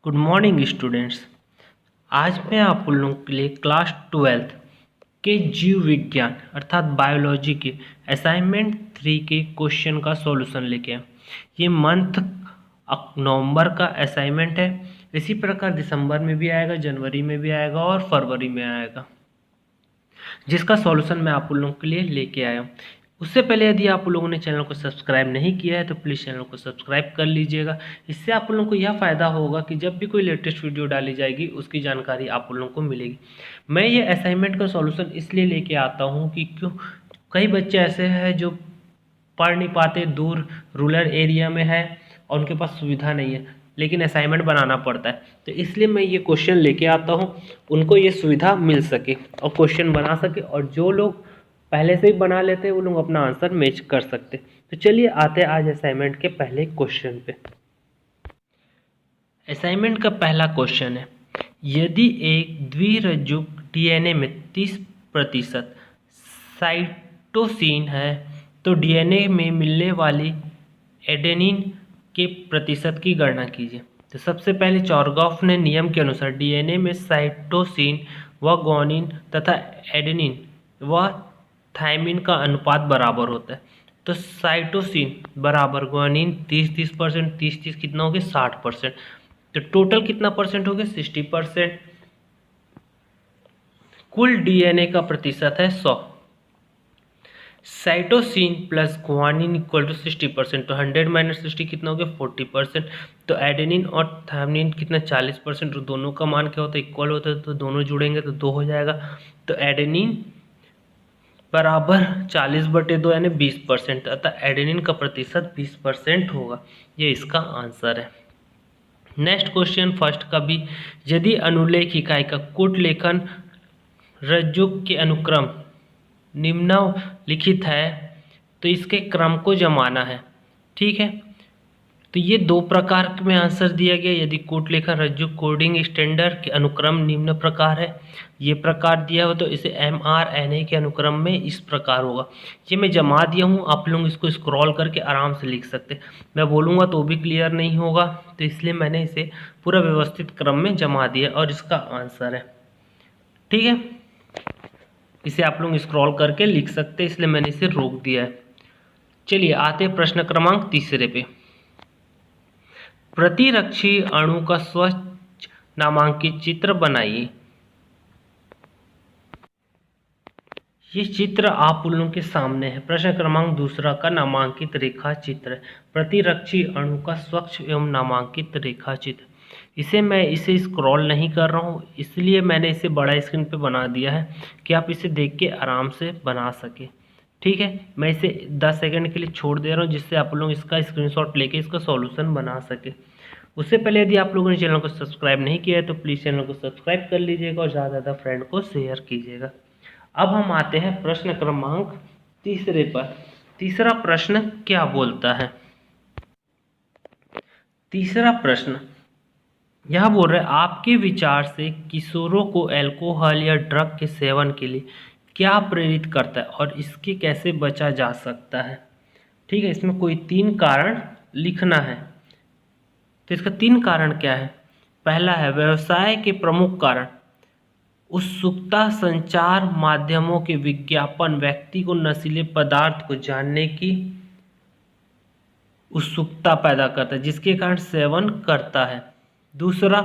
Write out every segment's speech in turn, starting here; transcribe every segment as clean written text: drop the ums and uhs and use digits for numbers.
Good morning students. आज मैं आप लोगों के लिए क्लास 12 के जीव विज्ञान अर्थात बायोलॉजी के असाइनमेंट 3 के क्वेश्चन का सॉल्यूशन लेके आए। ये मंथ नवंबर का असाइनमेंट है। इसी प्रकार दिसंबर में भी आएगा, जनवरी में भी आएगा और फरवरी में आएगा, जिसका सॉल्यूशन मैं आप लोगों के लिए लेके आया हूँ। उससे पहले यदि आप लोगों ने चैनल को सब्सक्राइब नहीं किया है तो प्लीज़ चैनल को सब्सक्राइब कर लीजिएगा। इससे आप लोगों को यह फ़ायदा होगा कि जब भी कोई लेटेस्ट वीडियो डाली जाएगी उसकी जानकारी आप लोगों को मिलेगी। मैं ये असाइनमेंट का सॉल्यूशन इसलिए लेके आता हूँ कि क्यों कई बच्चे ऐसे हैं जो पढ़ नहीं पाते, दूर रूरल एरिया में है और उनके पास सुविधा नहीं है, लेकिन असाइनमेंट बनाना पड़ता है। तो इसलिए मैं ये क्वेश्चन लेके आता हूँ, उनको ये सुविधा मिल सके और क्वेश्चन बना सके, और जो लोग पहले से ही बना लेते हैं वो लोग अपना आंसर मैच कर सकते। तो चलिए आते हैं आज असाइनमेंट के पहले क्वेश्चन पे। असाइनमेंट का पहला क्वेश्चन है, यदि एक द्विरज्जुक डीएनए में 30% साइटोसिन है तो डीएनए में मिलने वाली एडेनिन के प्रतिशत की गणना कीजिए। तो सबसे पहले चौरगॉफ ने नियम के अनुसार डीएनए में साइटोसिन व ग्वानिन तथा एडेनिन व थायमिन का अनुपात बराबर होता है। तो साइटोसिन बराबर ग्वानिन 30-30%, 30-30 कितना हो गया 60%। तो टोटल कितना परसेंट हो गया 60%। कुल डीएनए का प्रतिशत है 100। Cytosine plus guanine equal to 60%, तो 100 माइनस 60 कितना हो गया 40%। तो एडेनिन और थायमिन कितना 40%, तो दोनों का मान क्या होता है इक्वल होता है, तो दोनों जुड़ेंगे तो 2 हो जाएगा। तो एडेनिन बराबर 40/2 यानी 20%, अतः एडेनिन का प्रतिशत 20% होगा। ये इसका आंसर है। नेक्स्ट क्वेश्चन फर्स्ट का भी, यदि अनुलेख इकाई का कूट लेखन रज्जुक के अनुक्रम निम्नलिखित है तो इसके क्रम को जमाना है। ठीक है, तो ये दो प्रकार में आंसर दिया गया। यदि कूट लेखन रज्जुक कोडिंग स्टैंडर्ड के अनुक्रम निम्न प्रकार है, ये प्रकार दिया हो, तो इसे mRNA के अनुक्रम में इस प्रकार होगा। ये मैं जमा दिया हूँ, आप लोग इसको स्क्रॉल करके आराम से लिख सकते। मैं बोलूँगा तो भी क्लियर नहीं होगा, तो इसलिए मैंने इसे पूरा व्यवस्थित क्रम में जमा दिया और इसका आंसर है। ठीक है, इसे आप लोग स्क्रॉल करके लिख सकते, इसलिए मैंने इसे रोक दिया है। चलिए आते प्रश्न क्रमांक 3 पे। प्रतिरक्षी अणु का स्वच्छ नामांकित चित्र बनाइए। ये चित्र आप लोगों के सामने है। प्रश्न क्रमांक 2 का नामांकित रेखा चित्र है। प्रतिरक्षी अणु का स्वच्छ एवं नामांकित रेखा चित्र। इसे स्क्रॉल नहीं कर रहा हूँ, इसलिए मैंने इसे बड़ा स्क्रीन पे बना दिया है कि आप इसे देख के आराम से बना सके। ठीक है, मैं इसे 10 सेकंड के लिए छोड़ दे रहा हूँ, जिससे आप लोग इसका स्क्रीनशॉट लेके इसका सॉल्यूशन बना सके। उससे पहले यदि आप लोगों ने चैनल को सब्सक्राइब नहीं किया है तो प्लीज़ चैनल को सब्सक्राइब कर लीजिएगा और ज़्यादा ज़्यादा फ्रेंड को शेयर कीजिएगा। अब हम आते हैं प्रश्न क्रमांक 3 पर। तीसरा प्रश्न क्या बोलता है? तीसरा प्रश्न यह बोल रहा है, आपके विचार से किशोरों को अल्कोहल या ड्रग के सेवन के लिए क्या प्रेरित करता है और इसके कैसे बचा जा सकता है? ठीक है, इसमें कोई 3 कारण लिखना है। तो इसका 3 कारण क्या है? पहला है व्यवसाय के प्रमुख कारण, उत्सुकता, संचार माध्यमों के विज्ञापन व्यक्ति को नशीले पदार्थ को जानने की उत्सुकता पैदा करता है, जिसके कारण सेवन करता है। दूसरा,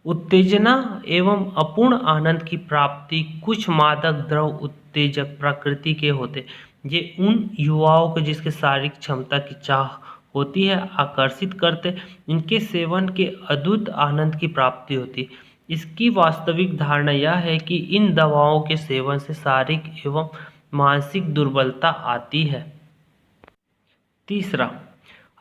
उत्तेजना एवं अपूर्ण आनंद की प्राप्ति, कुछ मादक द्रव उत्तेजक प्रकृति के होते, ये उन युवाओं को जिसके शारीरिक क्षमता की चाह होती है आकर्षित करते, इनके सेवन के अद्भुत आनंद की प्राप्ति होती है। इसकी वास्तविक धारणा यह है कि इन दवाओं के सेवन से शारीरिक एवं मानसिक दुर्बलता आती है। तीसरा,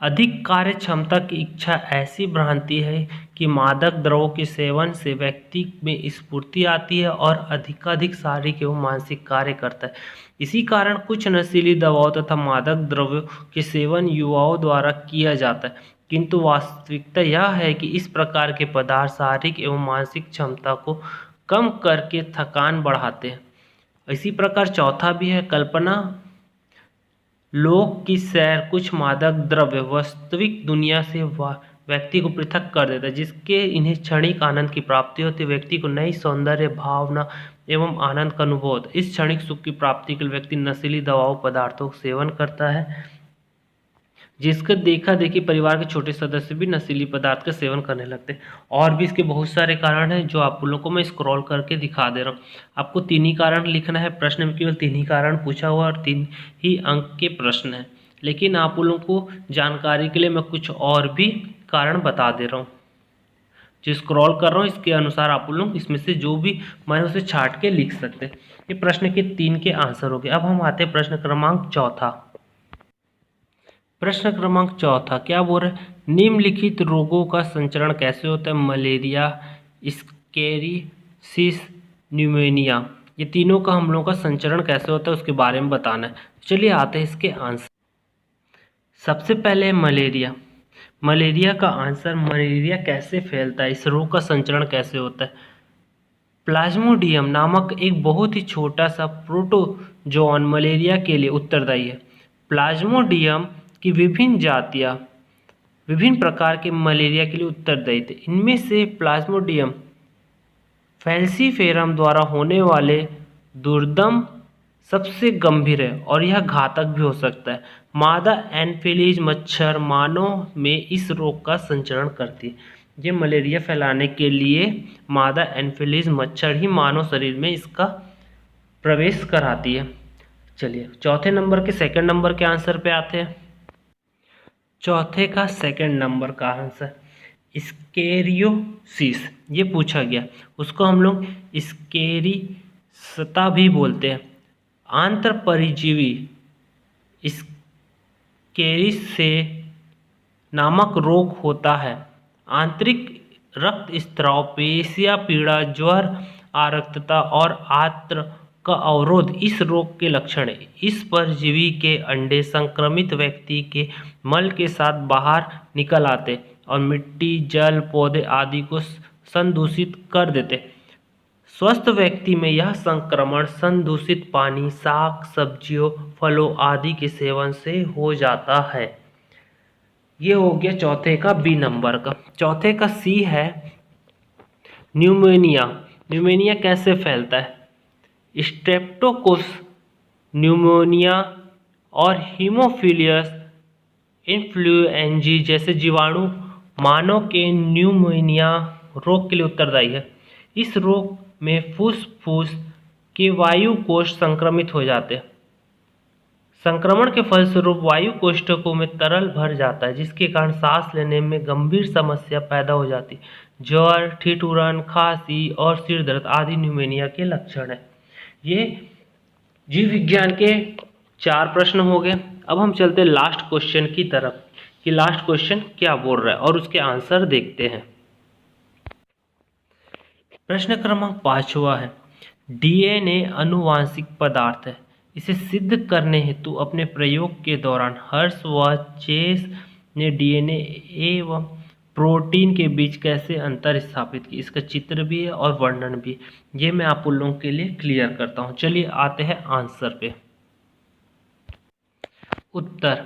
अधिक कार्य क्षमता की इच्छा ऐसी भ्रांति है कि मादक द्रव्यों के सेवन से व्यक्ति में स्फूर्ति आती है और अधिकाधिक शारीरिक एवं मानसिक कार्य करता है। इसी कारण कुछ नशीली दवाओं तथा मादक द्रव्यों के सेवन युवाओं द्वारा किया जाता है, किंतु वास्तविकता यह है कि इस प्रकार के पदार्थ शारीरिक एवं मानसिक क्षमता को कम करके थकान बढ़ाते हैं। इसी प्रकार चौथा भी है, कल्पना लोक की सैर, कुछ मादक द्रव्य वास्तविक दुनिया से व्यक्ति को पृथक कर देता है, जिसके इन्हें क्षणिक आनंद की प्राप्ति होती है। व्यक्ति को नई सौंदर्य भावना एवं आनंद का अनुभव होता है। इस क्षणिक सुख की प्राप्ति के लिए व्यक्ति नशीली दवाओं पदार्थों का सेवन करता है, जिसका देखा देखी परिवार के छोटे सदस्य भी नशीली पदार्थ का सेवन करने लगते हैं। और भी इसके बहुत सारे कारण हैं जो आप लोगों को मैं स्क्रॉल करके दिखा दे रहा हूँ। आपको 3 ही कारण लिखना है, प्रश्न में केवल 3 ही कारण पूछा हुआ और 3 ही अंक के प्रश्न हैं, लेकिन आप लोगों को जानकारी के लिए मैं कुछ और भी कारण बता दे रहा हूँ। जो स्क्रॉल कर रहा हूँ इसके अनुसार आप लोग इसमें से जो भी मैंने उसे छाट के लिख सकते हैं। ये प्रश्न के 3 के आंसर हो गए। अब हम आते हैं प्रश्न क्रमांक 4। प्रश्न क्रमांक 4 क्या बोल रहे हैं, निम्नलिखित रोगों का संचरण कैसे होता है। मलेरिया, स्केरिसिस, न्यूमोनिया, ये तीनों का हम लोगों का संचरण कैसे होता है उसके बारे में बताना है। चलिए आते हैं इसके आंसर। सबसे पहले मलेरिया। मलेरिया का आंसर, मलेरिया कैसे फैलता है, इस रोग का संचरण कैसे होता है। प्लाज्मोडियम नामक एक बहुत ही छोटा सा प्रोटोजोन मलेरिया के लिए उत्तरदायी है। प्लाज्मोडियम की विभिन्न जातियां विभिन्न प्रकार के मलेरिया के लिए उत्तरदायी थे। इनमें से प्लाज्मोडियम फैल्सीफेरम द्वारा होने वाले दुर्दम सबसे गंभीर है और यह घातक भी हो सकता है। मादा एनफिलीज मच्छर मानव में इस रोग का संचरण करती है। ये मलेरिया फैलाने के लिए मादा एनफिलीज मच्छर ही मानव शरीर में इसका प्रवेश कराती है। चलिए चौथे नंबर के सेकंड नंबर के आंसर पे आते हैं। चौथे का सेकंड नंबर का आंसर स्केरियोसिस, ये पूछा गया। उसको हम लोग स्केरिसता भी बोलते हैं। आंत्र परिजीवी स्केरिस से नामक रोग होता है। आंतरिक रक्त स्त्राव, पेशिया पीड़ा, ज्वर, आरक्तता और आंत्र का अवरोध इस रोग के लक्षण है। इस परजीवी के अंडे संक्रमित व्यक्ति के मल के साथ बाहर निकल आते और मिट्टी, जल, पौधे आदि को संदूषित कर देते। स्वस्थ व्यक्ति में यह संक्रमण संदूषित पानी, शाक सब्जियों, फलों आदि के सेवन से हो जाता है। ये हो गया चौथे का बी नंबर का। चौथे का सी है न्यूमोनिया। न्यूमोनिया कैसे फैलता है। स्ट्रेप्टोकोकस न्यूमोनिया और हीमोफिलियस इन्फ्लुएंजी जैसे जीवाणु मानव के न्यूमोनिया रोग के लिए उत्तरदायी है। इस रोग में फुसफुस के वायु कोश संक्रमित हो जाते हैं। संक्रमण के फलस्वरूप वायु कोष्ठकों में तरल भर जाता है, जिसके कारण सांस लेने में गंभीर समस्या पैदा हो जाती है। ज्वर, ठिठुरन, खांसी और सिर दर्द आदि न्यूमोनिया के लक्षण हैं। ये जीव विज्ञान के 4 प्रश्न हो गए। अब हम चलते हैं लास्ट क्वेश्चन की तरफ कि लास्ट क्वेश्चन क्या बोल रहा है और उसके आंसर देखते हैं। प्रश्न क्रमांक 5वां है, डीएनए आनुवांशिक पदार्थ है। इसे सिद्ध करने हेतु अपने प्रयोग के दौरान हर्ष व चेस ने डीएनए एवं प्रोटीन के बीच कैसे अंतर स्थापित किया। इसका चित्र भी है और वर्णन भी। ये मैं आप लोगों के लिए क्लियर करता हूँ। चलिए आते हैं आंसर पे। उत्तर,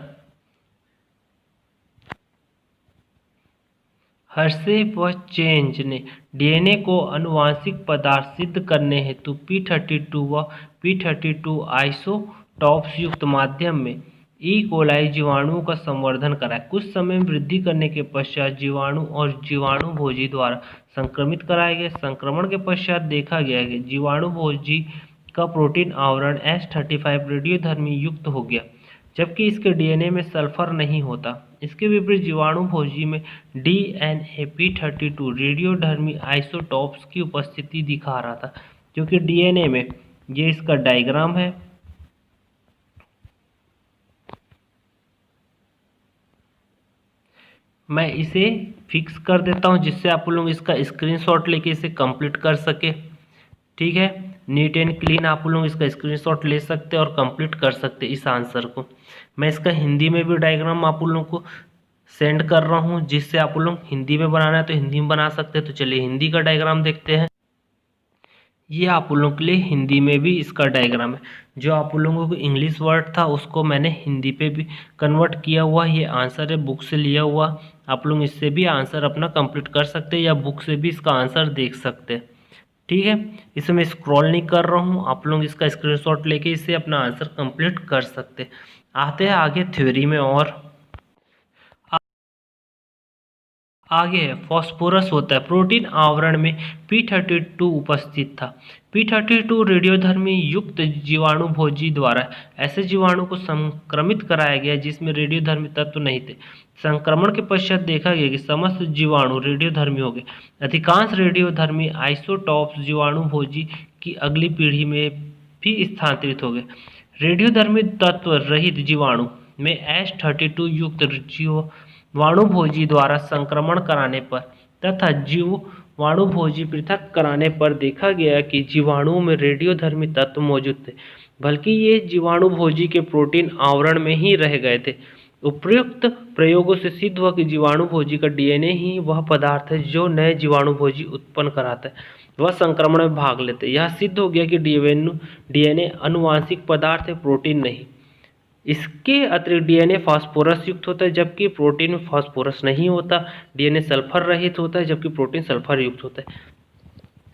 हर्शे व चेज ने डीएनए को आनुवांशिक पदार्थ सिद्ध करने हेतु P32 व P32 आइसोटॉप्स युक्त माध्यम में ई कोलाई जीवाणुओं का संवर्धन कराया। कुछ समय में वृद्धि करने के पश्चात जीवाणु और जीवाणु भोजी द्वारा संक्रमित कराए गए। संक्रमण के पश्चात देखा गया कि जीवाणु भोजी का प्रोटीन आवरण H35 रेडियोधर्मी युक्त हो गया, जबकि इसके डीएनए में सल्फर नहीं होता। इसके विपरीत जीवाणु भोजी में डीएनए P32 रेडियोधर्मी आइसोटॉप्स की उपस्थिति दिखा रहा था, जो कि डीएनए में, ये इसका डायग्राम है। मैं इसे फिक्स कर देता हूं जिससे आप लोग इसका स्क्रीनशॉट लेके इसे कंप्लीट कर सके। ठीक है, नीट एंड क्लीन आप लोग इसका स्क्रीनशॉट ले सकते हैं और कंप्लीट कर सकते हैं इस आंसर को। मैं इसका हिंदी में भी डायग्राम आप लोगों को सेंड कर रहा हूं, जिससे आप लोग हिंदी में बनाना है तो हिंदी में बना सकते हैं। तो चलिए हिंदी का डायग्राम देखते हैं। ये आप लोगों के लिए हिंदी में भी इसका डायग्राम है। जो आप लोगों को इंग्लिश वर्ड था उसको मैंने हिंदी पे भी कन्वर्ट किया हुआ। ये आंसर है बुक से लिया हुआ। आप लोग इससे भी आंसर अपना कंप्लीट कर सकते हैं या बुक से भी इसका आंसर देख सकते हैं। ठीक है, इसे मैं स्क्रॉल नहीं कर रहा हूँ, आप लोग इसका स्क्रीनशॉट लेके इससे अपना आंसर कंप्लीट कर सकते हैं। आते हैं आगे थ्योरी में। और आगे है फॉस्फोरस होता है प्रोटीन आवरण में P32 उपस्थित था। P32 रेडियोधर्मी युक्त जीवाणुभोजी द्वारा ऐसे जीवाणु को संक्रमित कराया गया जिसमें रेडियोधर्मी तत्व नहीं थे। संक्रमण के पश्चात देखा गया कि समस्त जीवाणु रेडियोधर्मी हो गए। अधिकांश रेडियोधर्मी आइसोटॉप्स जीवाणुभोजी की अगली पीढ़ी में भी स्थानांतरित हो गए। रेडियोधर्मी तत्व रहित जीवाणु में H32 युक्त जीवाणुभोजी द्वारा संक्रमण कराने पर तथा जीवाणुभोजी पृथक कराने पर देखा गया कि जीवाणुओं में रेडियोधर्मी तत्व मौजूद थे, बल्कि ये जीवाणुभोजी के प्रोटीन आवरण में ही रह गए थे। उपयुक्त प्रयोगों से सिद्ध हुआ कि जीवाणुभोजी का डीएनए ही वह पदार्थ है जो नए जीवाणुभोजी उत्पन्न कराता है, वह संक्रमण में भाग लेते। यह सिद्ध हो गया कि डीएनए आनुवांशिक पदार्थ है, प्रोटीन नहीं। इसके अतिरिक्त डीएनए फास्फोरस युक्त होता है जबकि प्रोटीन में फास्फोरस नहीं होता। डीएनए सल्फर रहित होता है जबकि प्रोटीन सल्फर युक्त होता है।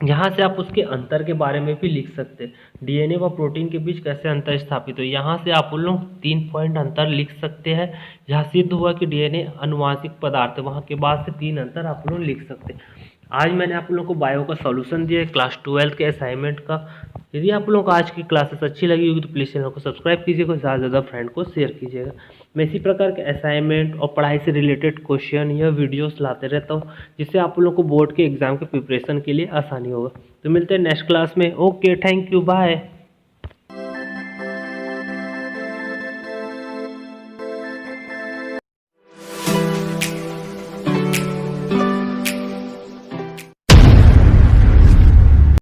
यहाँ से आप उसके अंतर के बारे में भी लिख सकते हैं, डीएनए व प्रोटीन के बीच कैसे अंतर स्थापित हो। यहाँ से आप उन लोग 3 पॉइंट अंतर लिख सकते हैं। यहाँ सिद्ध हुआ कि डीएनए आनुवांशिक पदार्थ है, वहाँ के बाद से 3 अंतर आप लोग लिख सकते हैं। आज मैंने आप लोगों को बायो का सॉल्यूशन दिया है क्लास 12 के असाइनमेंट का। यदि आप लोगों को आज की क्लासेस अच्छी लगी होगी तो प्लीज़ चैनल को सब्सक्राइब कीजिएगा, ज़्यादा से ज़्यादा फ्रेंड को शेयर कीजिएगा। मैं इसी प्रकार के असाइनमेंट और पढ़ाई से रिलेटेड क्वेश्चन या वीडियोस लाते रहता हूँ जिससे आप लोगों को बोर्ड के एग्ज़ाम के प्रिपरेशन के लिए आसानी होगा। तो मिलते हैं नेक्स्ट क्लास में। Okay, thank you, bye.